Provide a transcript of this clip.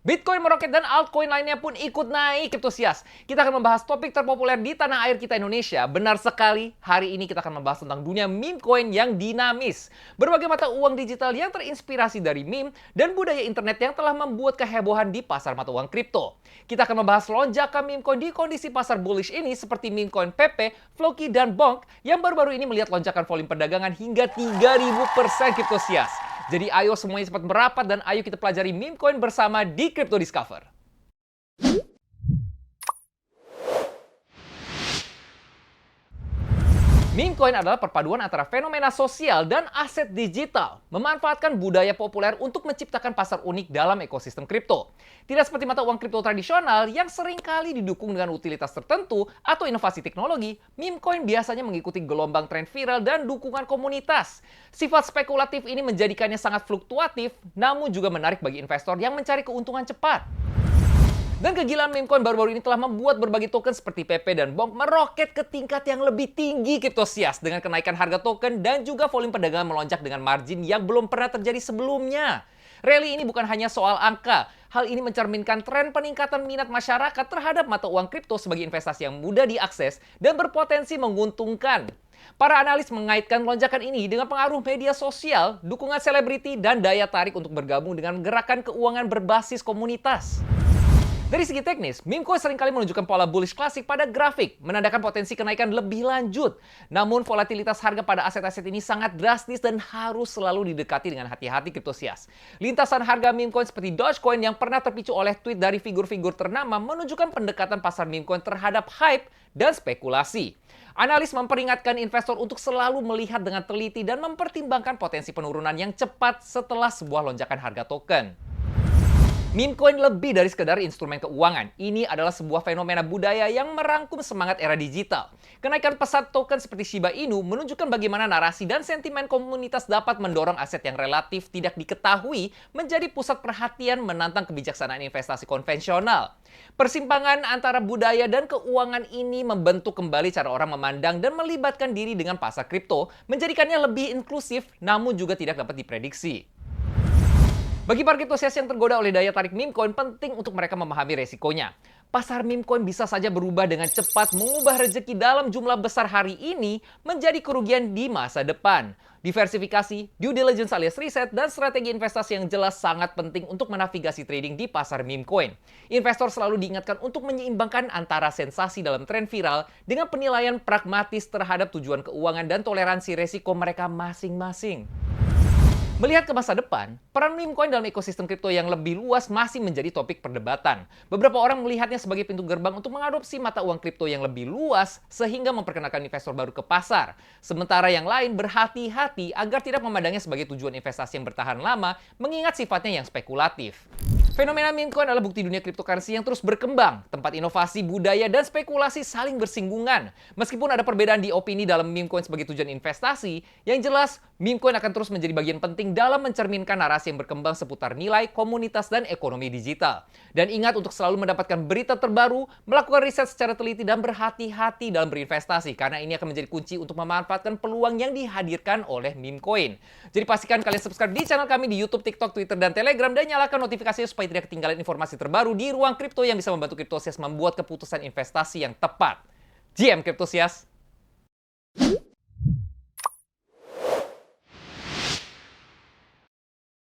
Bitcoin meroket dan altcoin lainnya pun ikut naik, Kriptosias. Kita akan membahas topik terpopuler di tanah air kita Indonesia. Benar sekali, hari ini kita akan membahas tentang dunia meme coin yang dinamis. Berbagai mata uang digital yang terinspirasi dari meme dan budaya internet yang telah membuat kehebohan di pasar mata uang kripto. Kita akan membahas lonjakan meme coin di kondisi pasar bullish ini seperti meme coin PP, Floki, dan Bonk yang baru-baru ini melihat lonjakan volume perdagangan hingga 3000% Kriptosias. Jadi ayo semuanya cepat merapat dan ayo kita pelajari meme coin bersama di Crypto Discover. Meme coin adalah perpaduan antara fenomena sosial dan aset digital, memanfaatkan budaya populer untuk menciptakan pasar unik dalam ekosistem kripto. Tidak seperti mata uang kripto tradisional yang seringkali didukung dengan utilitas tertentu atau inovasi teknologi, meme coin biasanya mengikuti gelombang tren viral dan dukungan komunitas. Sifat spekulatif ini menjadikannya sangat fluktuatif, namun juga menarik bagi investor yang mencari keuntungan cepat. Dan kegilaan meme coin baru-baru ini telah membuat berbagai token seperti PP dan Bonk meroket ke tingkat yang lebih tinggi Kriptosias dengan kenaikan harga token dan juga volume perdagangan melonjak dengan margin yang belum pernah terjadi sebelumnya. Rally ini bukan hanya soal angka, hal ini mencerminkan tren peningkatan minat masyarakat terhadap mata uang kripto sebagai investasi yang mudah diakses dan berpotensi menguntungkan. Para analis mengaitkan lonjakan ini dengan pengaruh media sosial, dukungan selebriti, dan daya tarik untuk bergabung dengan gerakan keuangan berbasis komunitas. Dari segi teknis, meme coin seringkali menunjukkan pola bullish klasik pada grafik, menandakan potensi kenaikan lebih lanjut. Namun, volatilitas harga pada aset-aset ini sangat drastis dan harus selalu didekati dengan hati-hati Kriptosias. Lintasan harga meme coin seperti Dogecoin yang pernah terpicu oleh tweet dari figur-figur ternama menunjukkan pendekatan pasar meme coin terhadap hype dan spekulasi. Analis memperingatkan investor untuk selalu melihat dengan teliti dan mempertimbangkan potensi penurunan yang cepat setelah sebuah lonjakan harga token. Meme coin lebih dari sekedar instrumen keuangan. Ini adalah sebuah fenomena budaya yang merangkum semangat era digital. Kenaikan pesat token seperti Shiba Inu menunjukkan bagaimana narasi dan sentimen komunitas dapat mendorong aset yang relatif tidak diketahui menjadi pusat perhatian menantang kebijaksanaan investasi konvensional. Persimpangan antara budaya dan keuangan ini membentuk kembali cara orang memandang dan melibatkan diri dengan pasar kripto, menjadikannya lebih inklusif namun juga tidak dapat diprediksi. Bagi para kriptosias yang tergoda oleh daya tarik meme coin, penting untuk mereka memahami resikonya. Pasar meme coin bisa saja berubah dengan cepat, mengubah rezeki dalam jumlah besar hari ini menjadi kerugian di masa depan. Diversifikasi, due diligence alias riset, dan strategi investasi yang jelas sangat penting untuk menavigasi trading di pasar meme coin. Investor selalu diingatkan untuk menyeimbangkan antara sensasi dalam tren viral dengan penilaian pragmatis terhadap tujuan keuangan dan toleransi resiko mereka masing-masing. Melihat ke masa depan, peran meme coin dalam ekosistem kripto yang lebih luas masih menjadi topik perdebatan. Beberapa orang melihatnya sebagai pintu gerbang untuk mengadopsi mata uang kripto yang lebih luas sehingga memperkenalkan investor baru ke pasar. Sementara yang lain berhati-hati agar tidak memandangnya sebagai tujuan investasi yang bertahan lama mengingat sifatnya yang spekulatif. Fenomena meme coin adalah bukti dunia cryptocurrency yang terus berkembang, tempat inovasi, budaya, dan spekulasi saling bersinggungan. Meskipun ada perbedaan di opini dalam meme coin sebagai tujuan investasi, yang jelas meme coin akan terus menjadi bagian penting dalam mencerminkan narasi yang berkembang seputar nilai, komunitas, dan ekonomi digital. Dan ingat untuk selalu mendapatkan berita terbaru, melakukan riset secara teliti, dan berhati-hati dalam berinvestasi, karena ini akan menjadi kunci untuk memanfaatkan peluang yang dihadirkan oleh meme coin. Jadi pastikan kalian subscribe di channel kami di YouTube, TikTok, Twitter, dan Telegram, dan nyalakan notifikasinya supaya tidak ketinggalan informasi terbaru di ruang kripto yang bisa membantu Kriptosias membuat keputusan investasi yang tepat. GM Kriptosias.